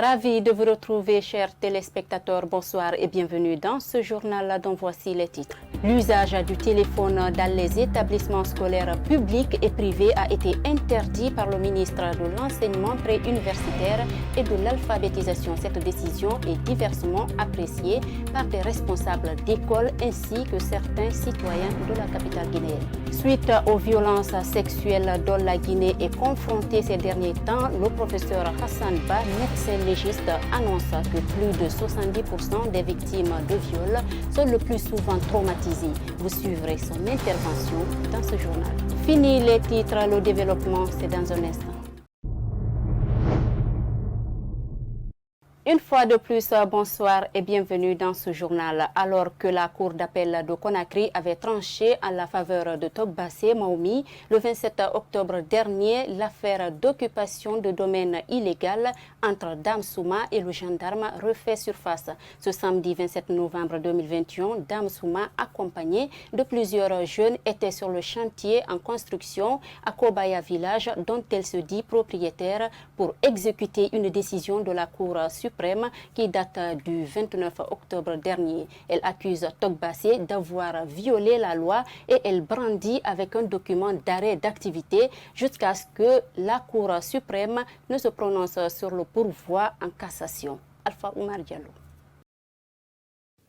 Ravi de vous retrouver, chers téléspectateurs. Bonsoir et bienvenue dans ce journal dont voici les titres. L'usage du téléphone dans les établissements scolaires publics et privés a été interdit par le ministre de l'Enseignement préuniversitaire et de l'Alphabétisation. Cette décision est diversement appréciée par des responsables d'écoles ainsi que certains citoyens de la capitale guinéenne. Suite aux violences sexuelles dont la Guinée est confrontée ces derniers temps, le professeur Hassan Ba, médecin légiste, annonce que plus de 70% des victimes de viol sont le plus souvent traumatisées. Vous suivrez son intervention dans ce journal. Fini les titres, le développement, c'est dans un instant. Une fois de plus, bonsoir et bienvenue dans ce journal. Alors que la Cour d'appel de Conakry avait tranché en la faveur de Togbassé Maoumi le 27 octobre dernier l'affaire d'occupation de domaine illégal entre Dame Souma et le gendarme refait surface. Ce samedi 27 novembre 2021, Dame Souma, accompagnée de plusieurs jeunes, était sur le chantier en construction à Kobaya Village dont elle se dit propriétaire pour exécuter une décision de la Cour suprême qui date du 29 octobre dernier. Elle accuse Togbassé d'avoir violé la loi et elle brandit avec un document d'arrêt d'activité jusqu'à ce que la Cour suprême ne se prononce sur le pourvoi en cassation. Alpha Oumar Diallo.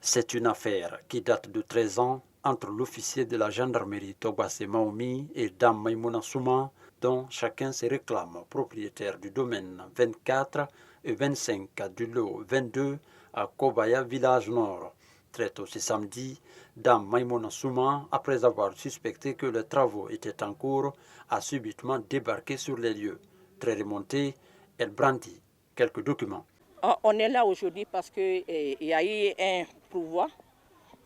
C'est une affaire qui date de 13 ans entre l'officier de la gendarmerie Togbassé Maoumi et Dame Maïmouna Souma, dont chacun se réclame propriétaire du domaine 24 et 25 du lot 22 à Kobaya Village Nord. Très tôt ce samedi, Dame Maïmouna Souma, après avoir suspecté que les travaux étaient en cours, a subitement débarqué sur les lieux. Très remontée, elle brandit quelques documents. On est là aujourd'hui parce qu'il y a eu un pourvoi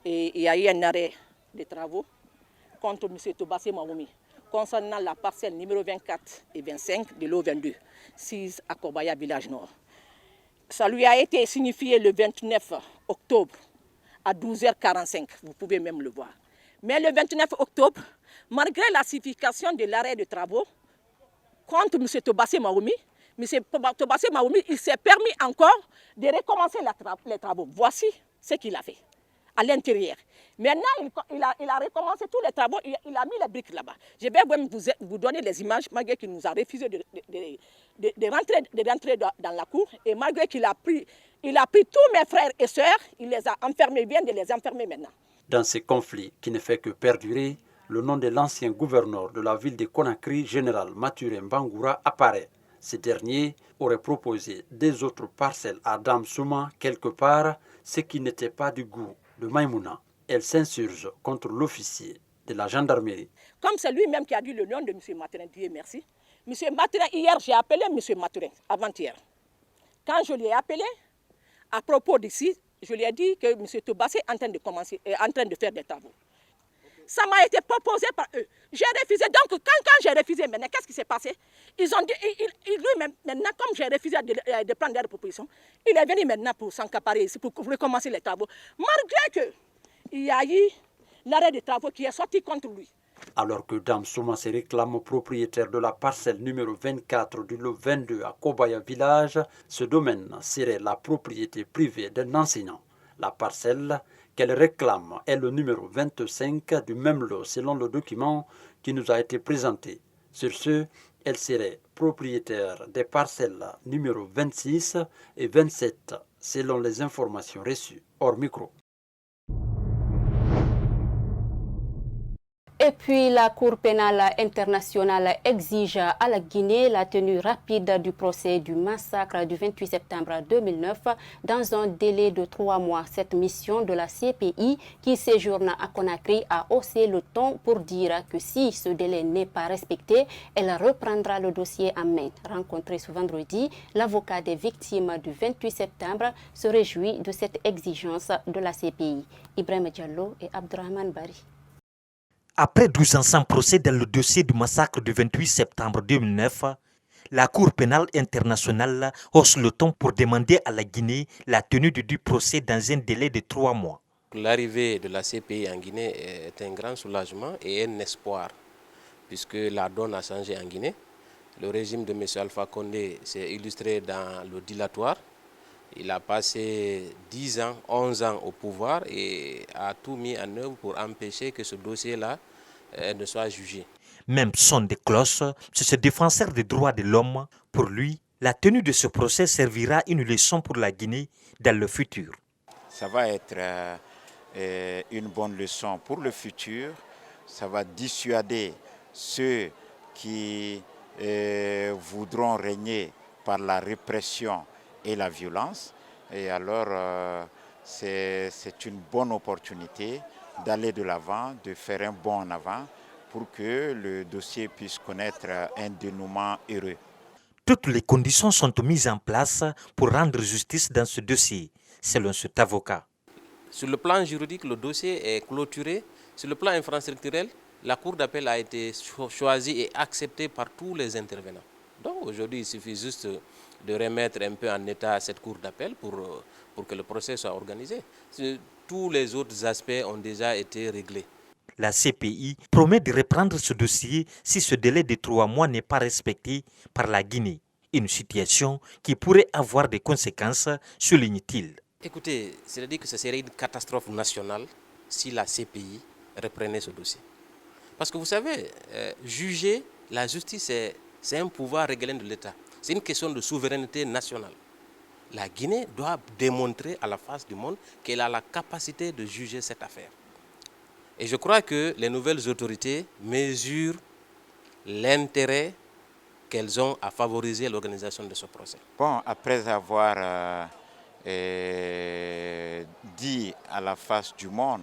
et il y a eu un arrêt des travaux contre M. Togbassé Maoumi concernant la parcelle numéro 24 et 25 de l'eau 22, 6 à Kobaya Village Nord. Ça lui a été signifié le 29 octobre à 12h45, vous pouvez même le voir. Mais le 29 octobre, malgré la signification de l'arrêt de travaux contre M. Togbassé Maoumi, M. Togbassé Maoumi, il s'est permis encore de recommencer les travaux. Voici ce qu'il a fait à l'intérieur. Maintenant, il a recommencé tous les travaux, il a mis les briques là-bas. Je vais même vous donner les images, malgré qu'il nous a refusé de rentrer dans la cour, et malgré qu'il a pris tous mes frères et sœurs, il les a enfermés, il vient de les enfermer maintenant. Dans ces conflits qui ne fait que perdurer, le nom de l'ancien gouverneur de la ville de Conakry, général Mathurin Bangoura, apparaît. Ce dernier aurait proposé des autres parcelles à Dame Souma quelque part, ce qui n'était pas du goût de Maïmouna. Elle s'insurge contre l'officier de la gendarmerie. Comme c'est lui-même qui a dit le nom de M. Mathurin, Dieu merci. M. Mathurin, hier, j'ai appelé M. Mathurin, avant-hier. Quand je l'ai appelé, à propos d'ici, je lui ai dit que M. Togbassé est en train de faire des travaux. Ça m'a été proposé par eux. J'ai refusé. Donc, quand j'ai refusé, maintenant, qu'est-ce qui s'est passé? Ils ont dit, lui, maintenant, comme j'ai refusé de prendre des propositions, il est venu maintenant pour s'encaparer ici, pour recommencer les travaux. Malgré qu'il y a eu l'arrêt des travaux qui est sorti contre lui. Alors que Dame Souma se réclame propriétaire de la parcelle numéro 24 du lot 22 à Kobaya Village, ce domaine serait la propriété privée d'un enseignant. La parcelle qu'elle réclame est le numéro 25 du même lot selon le document qui nous a été présenté. Sur ce, elle serait propriétaire des parcelles numéro 26 et 27 selon les informations reçues hors micro. Et puis, la Cour pénale internationale exige à la Guinée la tenue rapide du procès du massacre du 28 septembre 2009 dans un délai de 3 mois. Cette mission de la CPI qui séjourne à Conakry a haussé le ton pour dire que si ce délai n'est pas respecté, elle reprendra le dossier en main. Rencontré ce vendredi, l'avocat des victimes du 28 septembre se réjouit de cette exigence de la CPI. Ibrahim Diallo et Abdurrahman Bari. Après 12 ans sans procès dans le dossier du massacre du 28 septembre 2009, la Cour pénale internationale hausse le ton pour demander à la Guinée la tenue du procès dans un délai de 3 mois. L'arrivée de la CPI en Guinée est un grand soulagement et un espoir, puisque la donne a changé en Guinée. Le régime de M. Alpha Condé s'est illustré dans le dilatoire Il a passé 10 ans, 11 ans au pouvoir et a tout mis en œuvre pour empêcher que ce dossier-là ne soit jugé. Même son de cloche, c'est ce défenseur des droits de l'homme. Pour lui, la tenue de ce procès servira une leçon pour la Guinée dans le futur. Ça va être une bonne leçon pour le futur. Ça va dissuader ceux qui voudront régner par la répression et la violence. Et alors, c'est une bonne opportunité d'aller de l'avant, de faire un bond en avant pour que le dossier puisse connaître un dénouement heureux. Toutes les conditions sont mises en place pour rendre justice dans ce dossier, selon cet avocat. Sur le plan juridique, le dossier est clôturé. Sur le plan infrastructurel, la Cour d'appel a été choisie et acceptée par tous les intervenants. Donc aujourd'hui, il suffit juste de remettre un peu en état cette Cour d'appel pour que le procès soit organisé. Tous les autres aspects ont déjà été réglés. La CPI promet de reprendre ce dossier si ce délai de 3 mois n'est pas respecté par la Guinée. Une situation qui pourrait avoir des conséquences, souligne-t-il. Écoutez, c'est-à-dire que ce serait une catastrophe nationale si la CPI reprenait ce dossier. Parce que vous savez, juger, la justice, c'est un pouvoir régalien de l'État. C'est une question de souveraineté nationale. La Guinée doit démontrer à la face du monde qu'elle a la capacité de juger cette affaire. Et je crois que les nouvelles autorités mesurent l'intérêt qu'elles ont à favoriser l'organisation de ce procès. Bon, après avoir dit à la face du monde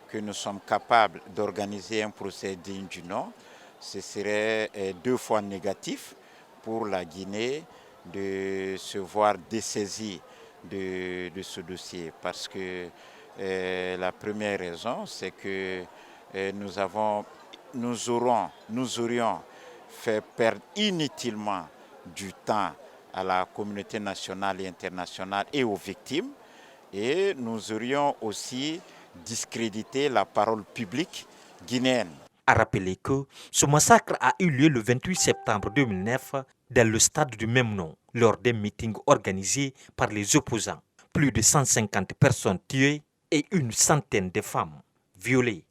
que nous sommes capables d'organiser un procès digne du nom, ce serait 2 fois négatif pour la Guinée de se voir dessaisie de ce dossier. Parce que la première raison, c'est que nous aurions fait perdre inutilement du temps à la communauté nationale et internationale et aux victimes. Et nous aurions aussi discrédité la parole publique guinéenne. À rappeler que ce massacre a eu lieu le 28 septembre 2009 dans le stade du même nom, lors d'un meeting organisé par les opposants. Plus de 150 personnes tuées et une centaine de femmes violées.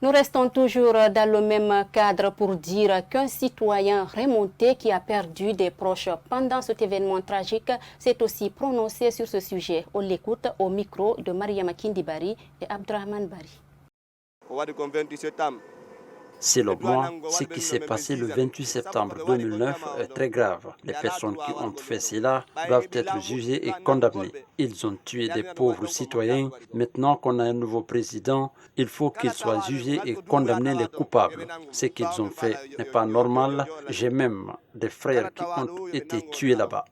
Nous restons toujours dans le même cadre pour dire qu'un citoyen remonté qui a perdu des proches pendant cet événement tragique s'est aussi prononcé sur ce sujet. On l'écoute au micro de Mariama Kindibari et Abdrahman Bari. Selon moi, ce qui s'est passé le 28 septembre 2009 est très grave. Les personnes qui ont fait cela doivent être jugées et condamnées. Ils ont tué des pauvres citoyens. Maintenant qu'on a un nouveau président, il faut qu'ils soient jugés et condamner les coupables. Ce qu'ils ont fait n'est pas normal. J'ai même des frères qui ont été tués là-bas.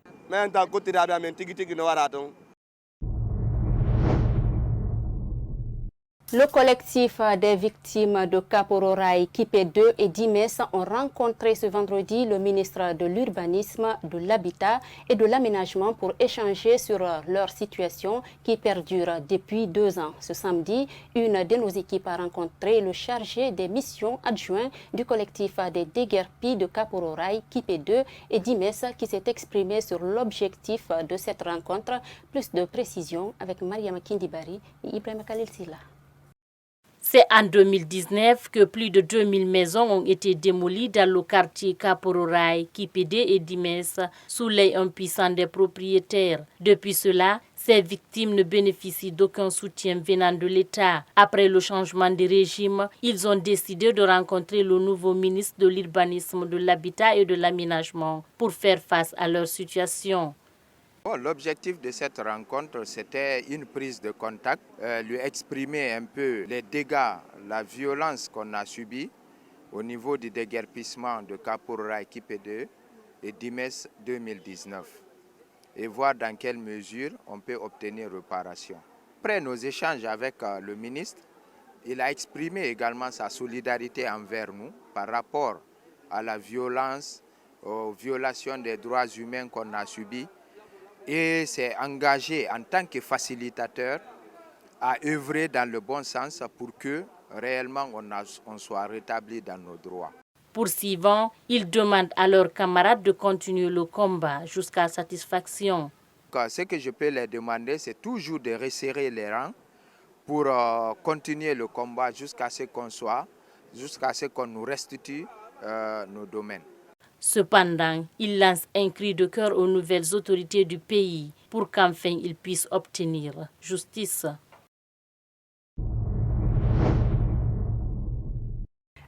Le collectif des victimes de Kapororaï, Kipé 2 et Dimes ont rencontré ce vendredi le ministre de l'Urbanisme, de l'Habitat et de l'Aménagement pour échanger sur leur situation qui perdure depuis 2 ans. Ce samedi, une de nos équipes a rencontré le chargé des missions adjoints du collectif des déguerpis de Kapororaï, Kipé 2 et Dimes qui s'est exprimé sur l'objectif de cette rencontre. Plus de précisions avec Mariama Kindibari et Ibrahim Khalil Silla. C'est en 2019 que plus de 2000 maisons ont été démolies dans le quartier Kapororaï, Kipédé et Dimes, sous l'œil impuissant des propriétaires. Depuis cela, ces victimes ne bénéficient d'aucun soutien venant de l'État. Après le changement de régime, ils ont décidé de rencontrer le nouveau ministre de l'Urbanisme, de l'Habitat et de l'Aménagement pour faire face à leur situation. L'objectif de cette rencontre, c'était une prise de contact, lui exprimer un peu les dégâts, la violence qu'on a subie au niveau du déguerpissement de Kapororaï Kipé 2 et Dimes 2019 et voir dans quelle mesure on peut obtenir réparation. Après nos échanges avec le ministre, il a exprimé également sa solidarité envers nous par rapport à la violence, aux violations des droits humains qu'on a subies. Et s'est engagé en tant que facilitateur à œuvrer dans le bon sens pour que réellement on soit rétabli dans nos droits. Poursuivant, ils demandent à leurs camarades de continuer le combat jusqu'à satisfaction. Ce que je peux leur demander, c'est toujours de resserrer les rangs pour continuer le combat jusqu'à ce qu'on jusqu'à ce qu'on nous restitue nos domaines. Cependant, il lance un cri de cœur aux nouvelles autorités du pays pour qu'enfin ils puissent obtenir justice.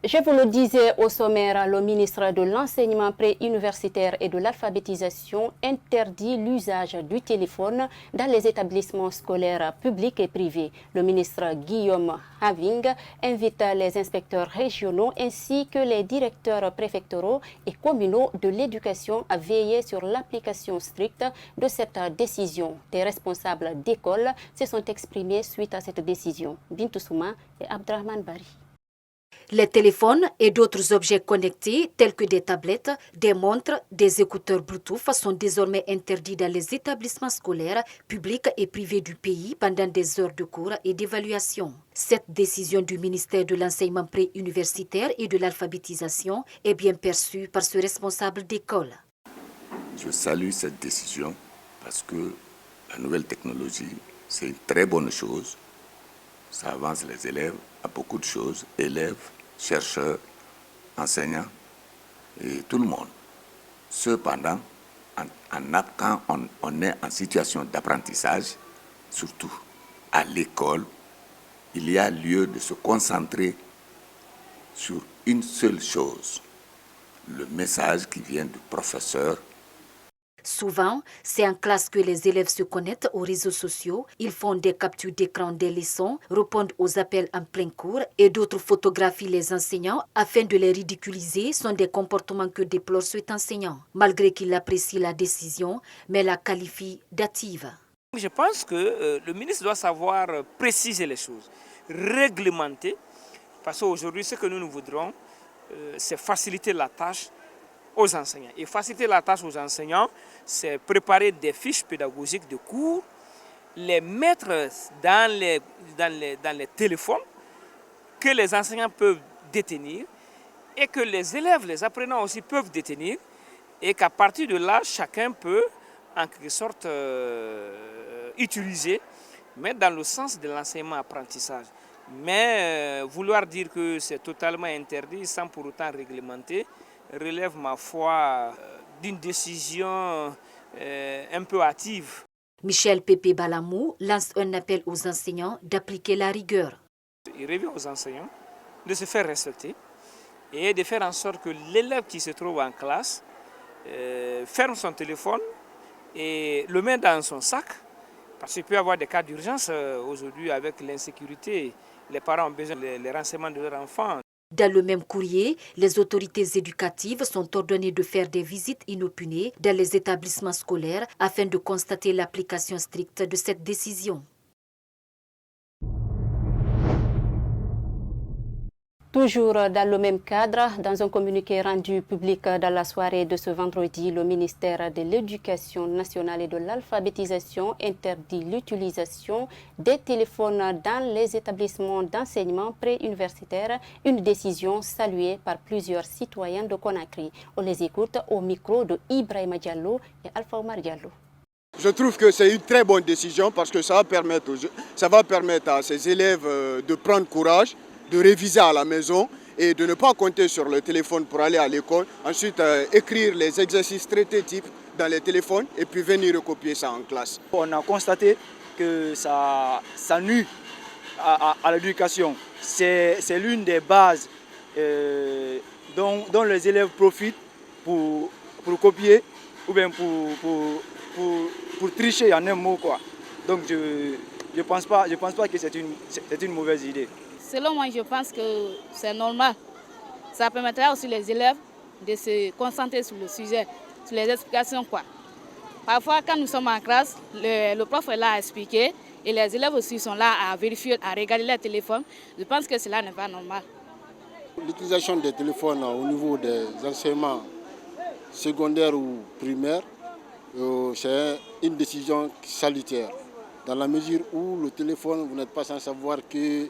Je vous le disais au sommaire, le ministre de l'Enseignement préuniversitaire et de l'Alphabétisation interdit l'usage du téléphone dans les établissements scolaires publics et privés. Le ministre Guillaume Having invite les inspecteurs régionaux ainsi que les directeurs préfectoraux et communaux de l'éducation à veiller sur l'application stricte de cette décision. Des responsables d'école se sont exprimés suite à cette décision. Bintou Souma et Abdrahman Bari. Les téléphones et d'autres objets connectés tels que des tablettes, des montres, des écouteurs Bluetooth sont désormais interdits dans les établissements scolaires, publics et privés du pays pendant des heures de cours et d'évaluation. Cette décision du ministère de l'Enseignement préuniversitaire et de l'Alphabétisation est bien perçue par ce responsable d'école. Je salue cette décision parce que la nouvelle technologie, c'est une très bonne chose. Ça avance les élèves à beaucoup de choses, élèves, chercheurs, enseignants et tout le monde. Cependant, quand on est en situation d'apprentissage, surtout à l'école, il y a lieu de se concentrer sur une seule chose, le message qui vient du professeur. Souvent, c'est en classe que les élèves se connectent aux réseaux sociaux, ils font des captures d'écran des leçons, répondent aux appels en plein cours et d'autres photographient les enseignants afin de les ridiculiser sont des comportements que déplore cet enseignant. Malgré qu'il apprécie la décision, mais la qualifie d'hâtive. Je pense que le ministre doit savoir préciser les choses, réglementer, parce qu'aujourd'hui, ce que nous voudrons, c'est faciliter la tâche aux enseignants. Et faciliter la tâche aux enseignants, c'est préparer des fiches pédagogiques de cours, les mettre dans les téléphones que les enseignants peuvent détenir et que les élèves, les apprenants aussi peuvent détenir et qu'à partir de là, chacun peut en quelque sorte utiliser, mais dans le sens de l'enseignement-apprentissage. Mais vouloir dire que c'est totalement interdit sans pour autant réglementer, relève, ma foi, d'une décision un peu hâtive. Michel Pépé Balamou lance un appel aux enseignants d'appliquer la rigueur. Il revient aux enseignants de se faire respecter et de faire en sorte que l'élève qui se trouve en classe ferme son téléphone et le met dans son sac, parce qu'il peut y avoir des cas d'urgence aujourd'hui avec l'insécurité. Les parents ont besoin des renseignements de leurs enfants. Dans le même courrier, les autorités éducatives sont ordonnées de faire des visites inopinées dans les établissements scolaires afin de constater l'application stricte de cette décision. Toujours dans le même cadre, dans un communiqué rendu public dans la soirée de ce vendredi, le ministère de l'Éducation nationale et de l'Alphabétisation interdit l'utilisation des téléphones dans les établissements d'enseignement préuniversitaire, une décision saluée par plusieurs citoyens de Conakry. On les écoute au micro de Ibrahima Diallo et Alpha Omar Diallo. Je trouve que c'est une très bonne décision parce que ça va permettre à ces élèves de prendre courage, de réviser à la maison et de ne pas compter sur le téléphone pour aller à l'école. Ensuite, écrire les exercices traités types dans les téléphones et puis venir recopier ça en classe. On a constaté que ça nuit à l'éducation. C'est l'une des bases dont les élèves profitent pour copier ou bien pour tricher en un mot, quoi. Donc je pense pas que c'est une mauvaise idée. Selon moi, je pense que c'est normal. Ça permettra aussi les élèves de se concentrer sur le sujet, sur les explications, quoi. Parfois, quand nous sommes en classe, le prof est là à expliquer et les élèves aussi sont là à vérifier, à regarder leur téléphone. Je pense que cela n'est pas normal. L'utilisation des téléphones au niveau des enseignements secondaires ou primaires, c'est une décision salutaire. Dans la mesure où le téléphone, vous n'êtes pas sans savoir que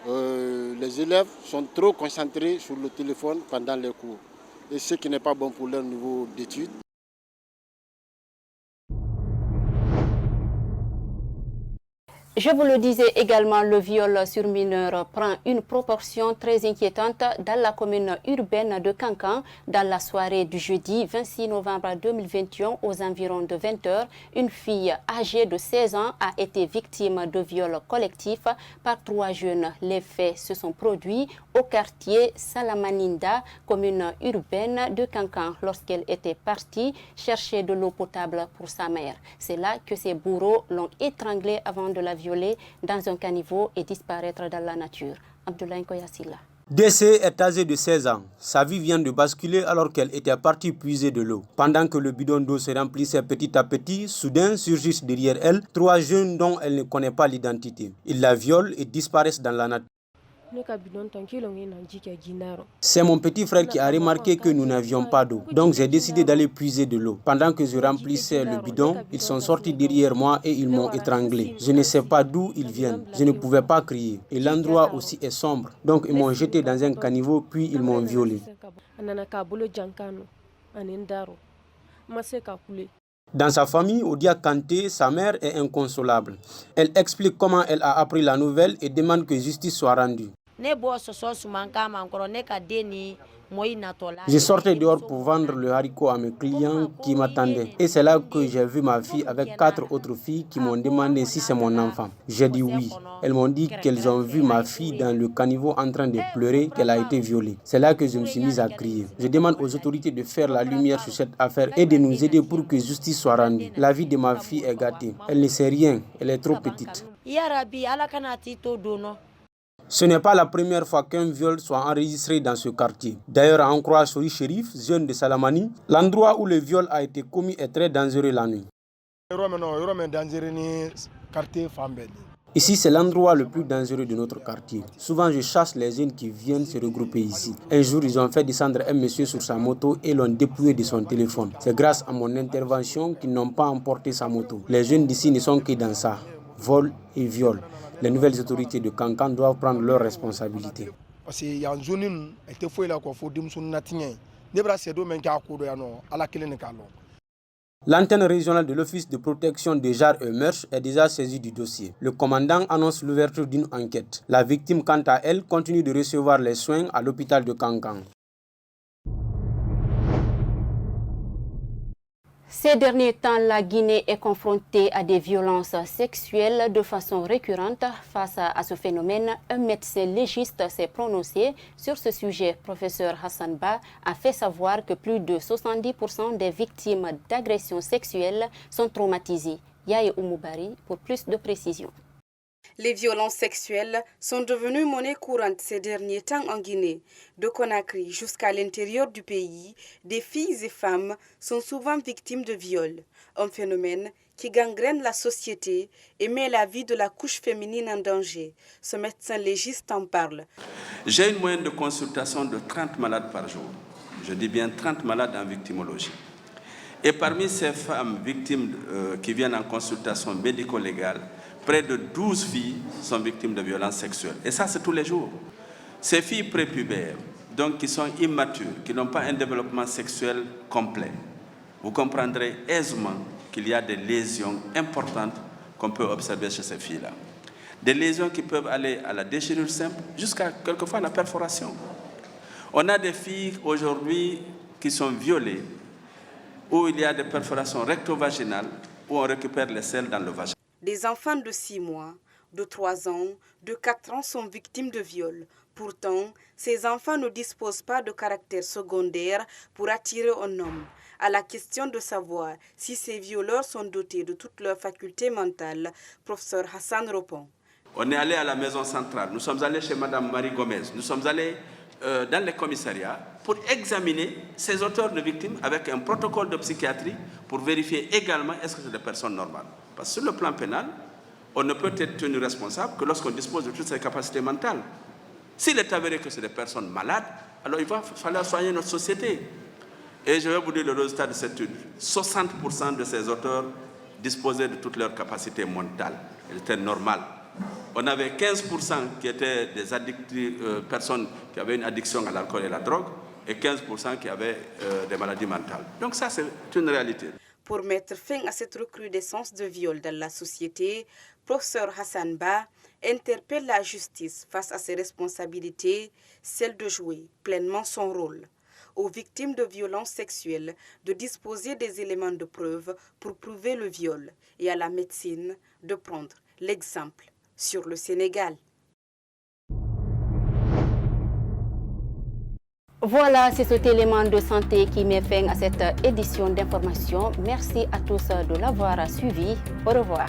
les élèves sont trop concentrés sur le téléphone pendant les cours. Et ce qui n'est pas bon pour leur niveau d'études. Je vous le disais également, le viol sur mineur prend une proportion très inquiétante dans la commune urbaine de Kankan. Dans la soirée du jeudi 26 novembre 2021, aux environs de 20h, une fille âgée de 16 ans a été victime de viol collectif par 3 jeunes. Les faits se sont produits au quartier Salamaninda, commune urbaine de Kankan, lorsqu'elle était partie chercher de l'eau potable pour sa mère. C'est là que ses bourreaux l'ont étranglée avant de la violer dans un caniveau et disparaître dans la nature. Abdoulaye Koyassila. DC est âgée de 16 ans. Sa vie vient de basculer alors qu'elle était partie puiser de l'eau. Pendant que le bidon d'eau se remplissait petit à petit, soudain surgissent derrière elle 3 jeunes dont elle ne connaît pas l'identité. Ils la violent et disparaissent dans la nature. C'est mon petit frère qui a remarqué que nous n'avions pas d'eau. Donc j'ai décidé d'aller puiser de l'eau. Pendant que je remplissais le bidon, ils sont sortis derrière moi et ils m'ont étranglé. Je ne sais pas d'où ils viennent. Je ne pouvais pas crier. Et l'endroit aussi est sombre. Donc ils m'ont jeté dans un caniveau puis ils m'ont violé. Dans sa famille, Odia Kanté, sa mère est inconsolable. Elle explique comment elle a appris la nouvelle et demande que justice soit rendue. Je sortais dehors pour vendre le haricot à mes clients qui m'attendaient. Et c'est là que j'ai vu ma fille avec 4 autres filles qui m'ont demandé si c'est mon enfant. J'ai dit oui. Elles m'ont dit qu'elles ont vu ma fille dans le caniveau en train de pleurer, qu'elle a été violée. C'est là que je me suis mise à crier. Je demande aux autorités de faire la lumière sur cette affaire et de nous aider pour que justice soit rendue. La vie de ma fille est gâtée. Elle ne sait rien. Elle est trop petite. Ce n'est pas la première fois qu'un viol soit enregistré dans ce quartier. D'ailleurs, à en croire Sori Chérif, jeune de Salamani, l'endroit où le viol a été commis est très dangereux la nuit. Ici, c'est l'endroit le plus dangereux de notre quartier. Souvent, je chasse les jeunes qui viennent se regrouper ici. Un jour, ils ont fait descendre un monsieur sur sa moto et l'ont dépouillé de son téléphone. C'est grâce à mon intervention qu'ils n'ont pas emporté sa moto. Les jeunes d'ici ne sont que dans ça, vol et viol. Les nouvelles autorités de Kankan doivent prendre leurs responsabilités. L'antenne régionale de l'Office de protection des genres et mœurs est déjà saisie du dossier. Le commandant annonce l'ouverture d'une enquête. La victime, quant à elle, continue de recevoir les soins à l'hôpital de Kankan. Ces derniers temps, la Guinée est confrontée à des violences sexuelles de façon récurrente. Face à ce phénomène, un médecin légiste s'est prononcé sur ce sujet. Professeur Hassan Ba a fait savoir que plus de 70% des victimes d'agressions sexuelles sont traumatisées. Yaye Oumoubari pour plus de précisions. Les violences sexuelles sont devenues monnaie courante ces derniers temps en Guinée. De Conakry jusqu'à l'intérieur du pays, des filles et femmes sont souvent victimes de viols. Un phénomène qui gangrène la société et met la vie de la couche féminine en danger. Ce médecin légiste en parle. J'ai une moyenne de consultation de 30 malades par jour. Je dis bien 30 malades en victimologie. Et parmi ces femmes victimes qui viennent en consultation médico-légale, près de 12 filles sont victimes de violences sexuelles. Et ça, c'est tous les jours. Ces filles prépubères, donc qui sont immatures, qui n'ont pas un développement sexuel complet, vous comprendrez aisément qu'il y a des lésions importantes qu'on peut observer chez ces filles-là. Des lésions qui peuvent aller à la déchirure simple jusqu'à quelquefois la perforation. On a des filles aujourd'hui qui sont violées, où il y a des perforations recto-vaginales, où on récupère les selles dans le vagin. Des enfants de 6 mois, de 3 ans, de 4 ans sont victimes de viols. Pourtant, ces enfants ne disposent pas de caractère secondaire pour attirer un homme. À la question de savoir si ces violeurs sont dotés de toutes leurs facultés mentales, professeur Hassan répond. On est allé à la maison centrale, nous sommes allés chez Mme Marie Gomez, nous sommes allés dans les commissariats pour examiner ces auteurs de victimes avec un protocole de psychiatrie pour vérifier également est-ce que c'est des personnes normales. Parce que sur le plan pénal, on ne peut être tenu responsable que lorsqu'on dispose de toutes ces capacités mentales. S'il est avéré que c'est des personnes malades, alors il va falloir soigner notre société. Et je vais vous dire le résultat de cette étude. 60% de ces auteurs disposaient de toutes leurs capacités mentales. Elles étaient normales. On avait 15% qui étaient des personnes qui avaient une addiction à l'alcool et à la drogue, et 15% qui avaient des maladies mentales. Donc ça, c'est une réalité. Pour mettre fin à cette recrudescence de viol dans la société, professeur Hassan Ba interpelle la justice face à ses responsabilités, celle de jouer pleinement son rôle. Aux victimes de violences sexuelles de disposer des éléments de preuve pour prouver le viol et à la médecine de prendre l'exemple sur le Sénégal. Voilà, c'est cet élément de santé qui met fin à cette édition d'information. Merci à tous de l'avoir suivi. Au revoir.